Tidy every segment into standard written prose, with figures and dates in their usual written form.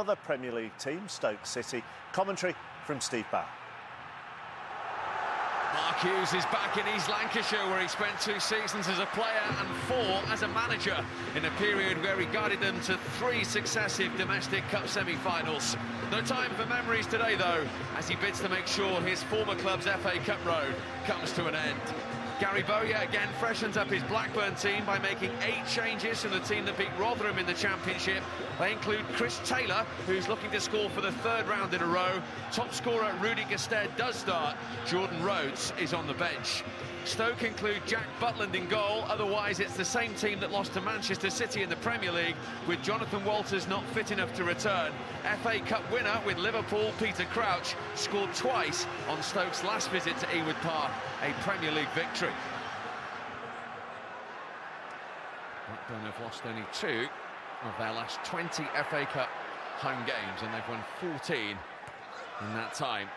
Other Premier League team, Stoke City. Commentary from Steve Barr. Mark Hughes is back in East Lancashire, where he spent 2 seasons as a player and 4 as a manager, in a period where he guided them to 3 successive domestic cup semi-finals. No time for memories today, though, as he bids to make sure his former club's FA Cup road comes to an end. Gary Bowyer again freshens up his Blackburn team by making 8 changes from the team that beat Rotherham in the Championship. They include Chris Taylor, who's looking to score for the 3rd round in a row. Top scorer Rudy Gestede does start. Jordan Rhodes is on the bench. Stoke include Jack Butland in goal. Otherwise, it's the same team that lost to Manchester City in the Premier League, with Jonathan Walters not fit enough to return. FA Cup winner with Liverpool, Peter Crouch, scored twice on Stoke's last visit to Ewood Park, a Premier League victory. Blackburn have lost only 2 of their last 20 FA Cup home games, and they've won 14 in that time.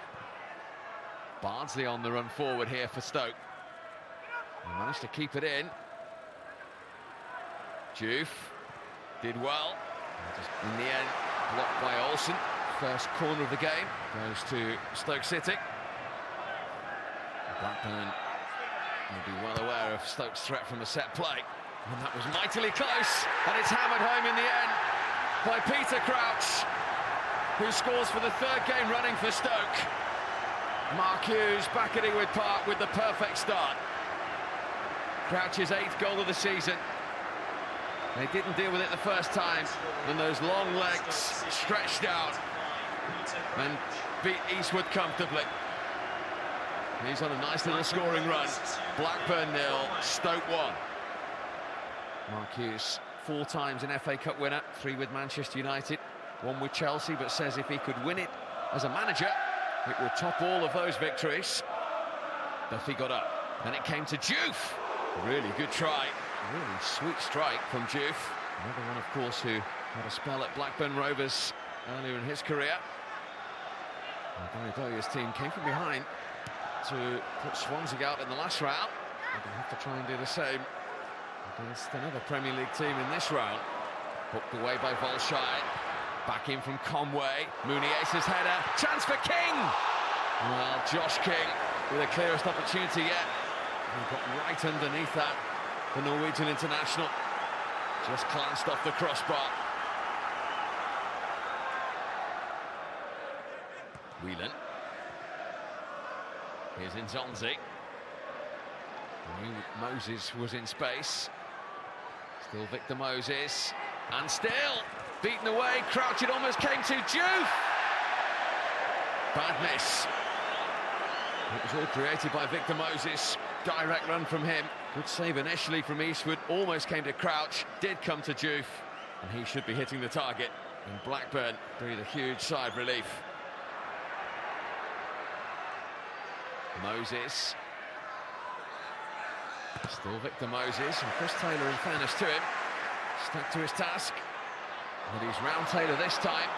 Bardsley on the run forward here for Stoke. They managed to keep it in. Juve did well. Just in the end, blocked by Olsen. First corner of the game goes to Stoke City. Blackburn will be well aware of Stoke's threat from a set play. And that was mightily close. And it's hammered home in the end by Peter Crouch, who scores for the 3rd game running for Stoke. Mark Hughes back at Ewood Park with the perfect start. Crouch's 8th goal of the season. They didn't deal with it the first time, and those long legs stretched out and beat Eastwood comfortably. He's on a nice little scoring run. Blackburn 0, Stoke 1. Mark Hughes, 4 times an FA Cup winner, 3 with Manchester United, 1 with Chelsea, but says if he could win it as a manager, it would top all of those victories. Duffy got up, and it came to Juve. Really good try, really sweet strike from Juve. Another one, of course, who had a spell at Blackburn Rovers earlier in his career. Gary Bowyer's team came from behind to put Swansea out in the last round. They'll have to try and do the same against another Premier League team in this round. Hooked away by Volshire. Back in from Conway. Muniez's header. Chance for King! Well, Josh King with the clearest opportunity yet. He got right underneath that. The Norwegian international just glanced off the crossbar. Whelan. Here's Nzonzi. Moses was in space. Still Victor Moses. And still beaten away. Crouch, it almost came to Juve. Bad miss. It was all created by Victor Moses. Direct run from him. Good save initially from Eastwood. Almost came to Crouch. Did come to Juve. And he should be hitting the target. And Blackburn breathe a huge sigh of relief. Moses. Still Victor Moses. And Chris Taylor, in fairness to him, stuck to his task. And he's round Taylor this time.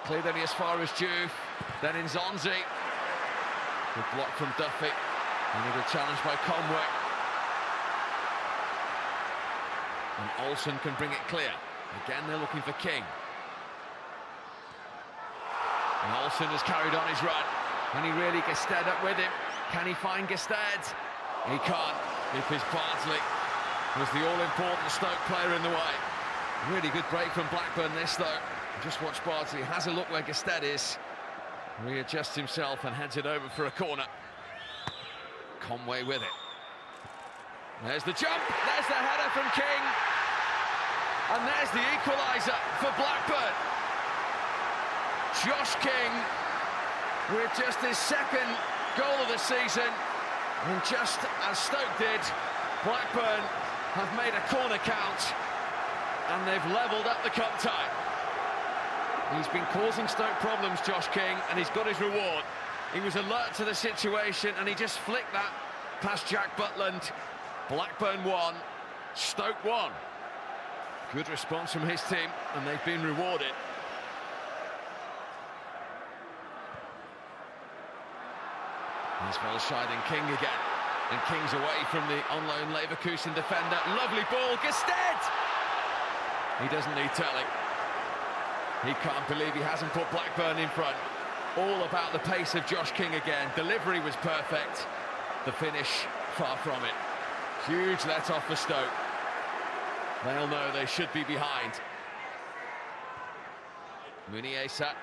Cleared only as far as Juve. Then Nzonzi. Good block from Duffy. And a good challenge by Conway. And Olsen can bring it clear. Again, they're looking for King. And Olsen has carried on his run. And he really Gestede up with him. Can he find Gestede? He can't, because Bardsley was the all-important Stoke player in the way. Really good break from Blackburn this, though. Just watch Bardsley, has a look where Gestede is. Readjusts himself and heads it over for a corner. Conway with it. There's the jump, there's the header from King. And there's the equaliser for Blackburn. Josh King with just his 2nd goal of the season. And just as Stoke did, Blackburn have made a corner count. And they've levelled up the cup tie. He's been causing Stoke problems, Josh King, and he's got his reward. He was alert to the situation, and he just flicked that past Jack Butland. Blackburn 1, Stoke 1. Good response from his team, and they've been rewarded. There's Volshire and King again. And King's away from the on-loan Leverkusen defender. Lovely ball, Gestede! He doesn't need telling. He can't believe he hasn't put Blackburn in front. All about the pace of Josh King again. Delivery was perfect. The finish, far from it. Huge let-off for Stoke. They'll know they should be behind. Muniesa.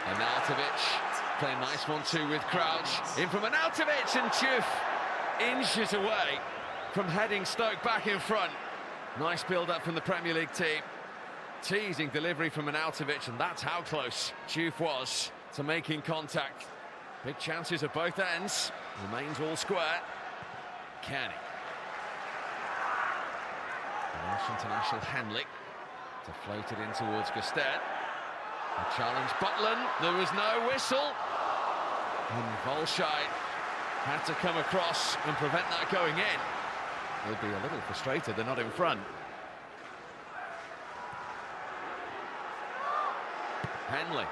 Arnautovic playing nice 1-2 with Crouch. In from Arnautovic, and Chuf inches away from heading Stoke back in front. Nice build-up from the Premier League team. Teasing delivery from Arnautovic, and that's how close Chuf was to making contact. Big chances at both ends. Remains all square. Kenny. Welsh international Henley to float it in towards Gestede. A challenge, Butland. There was no whistle. And Volscheid had to come across and prevent that going in. He'll be a little frustrated they're not in front. Henley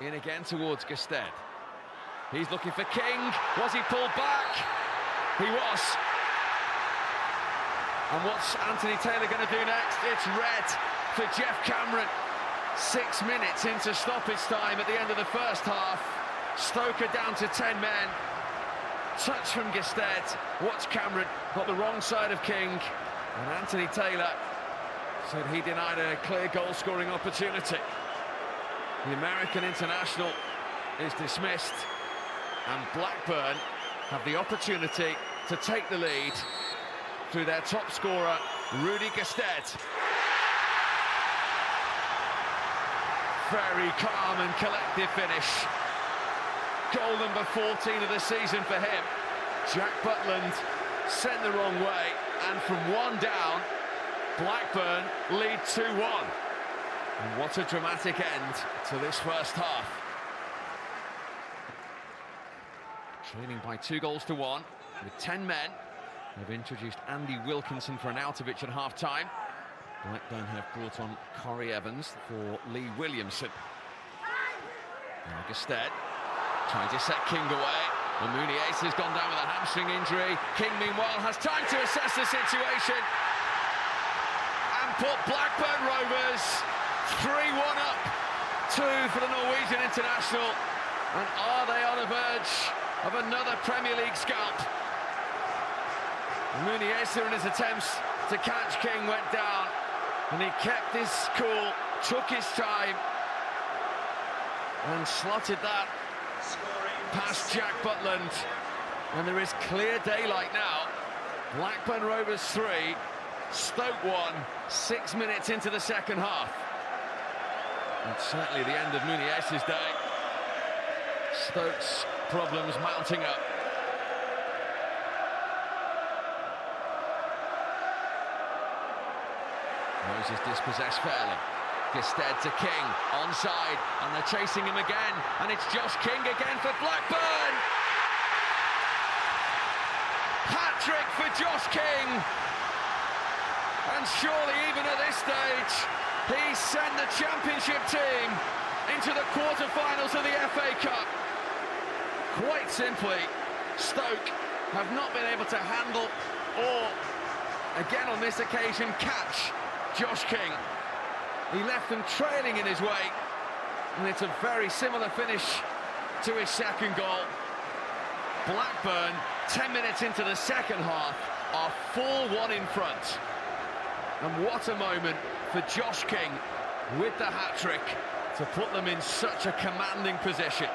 in again towards Gestede. He's looking for King. Was he pulled back? He was. And what's Anthony Taylor going to do next? It's red for Jeff Cameron. 6 minutes into stoppage time at the end of the first half. Stoke are down to 10 men. Touch from Gestede. Watch Cameron, got the wrong side of King. And Anthony Taylor said he denied a clear goal-scoring opportunity. The American international is dismissed, and Blackburn have the opportunity to take the lead through their top scorer, Rudy Gestede. Very calm and collective finish. Goal number 14 of the season for him. Jack Butland sent the wrong way, and from one down, Blackburn lead 2-1. And what a dramatic end to this first half. Trailing by 2-1 with 10 men. They've introduced Andy Wilkinson for Arnautovic at half-time. Blackburn have brought on Corey Evans for Lee Williamson. Now Gestede trying to set King away. And Muniesa has gone down with a hamstring injury. King, meanwhile, has time to assess the situation and put Blackburn Rovers 3-1 up. 2 for the Norwegian international. And are they on the verge of another Premier League scalp? Muniesa, in his attempts to catch King, went down, and he kept his cool, took his time, and slotted that past Jack Butland. And there is clear daylight now. Blackburn Rovers 3, Stoke 1, 6 minutes into the second half. And certainly the end of Muniesa's day. Stoke's problems mounting up. Moses dispossessed fairly. Gestede to King, onside, and they're chasing him again, and it's Josh King again for Blackburn! Hat-trick for Josh King! And surely even at this stage, he sent the championship team into the quarter-finals of the FA Cup. Quite simply, Stoke have not been able to handle or, again on this occasion, catch Josh King. He left them trailing in his wake, and it's a very similar finish to his second goal. Blackburn, 10 minutes into the second half, are 4-1 in front. And what a moment for Josh King with the hat-trick to put them in such a commanding position.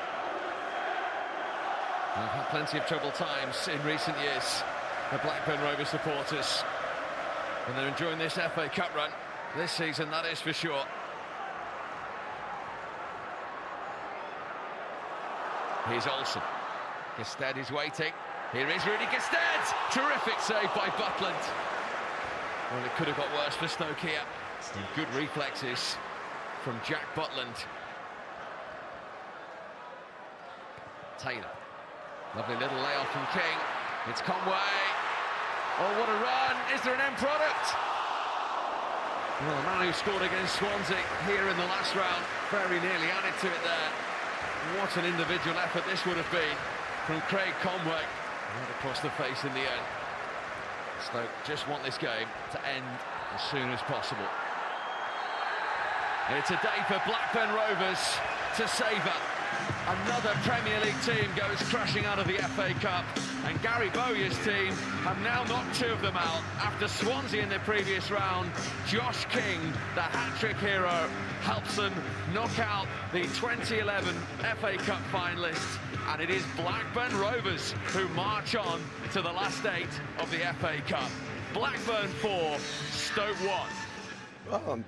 They've had plenty of troubled times in recent years, the Blackburn Rovers supporters. And they're enjoying this FA Cup run this season, that is for sure. Here's Olsen. Gestede is waiting. Here is Rudy Gestede. Terrific save by Butland. Well, it could have got worse for Stoke here. And good reflexes from Jack Butland. Taylor. Lovely little layoff from King. It's Conway. Oh, what a run. Is there an end product? Well, the man who scored against Swansea here in the last round very nearly added to it there. What an individual effort this would have been from Craig Conway. Right across the face in the end. Stoke just want this game to end as soon as possible. It's a day for Blackburn Rovers to savour. Another Premier League team goes crashing out of the FA Cup, and Gary Bowyer's team have now knocked two of them out. After Swansea in the previous round, Josh King, the hat-trick hero, helps them knock out the 2011 FA Cup finalists, and it is Blackburn Rovers who march on to the last 8 of the FA Cup. Blackburn 4, Stoke 1. Well,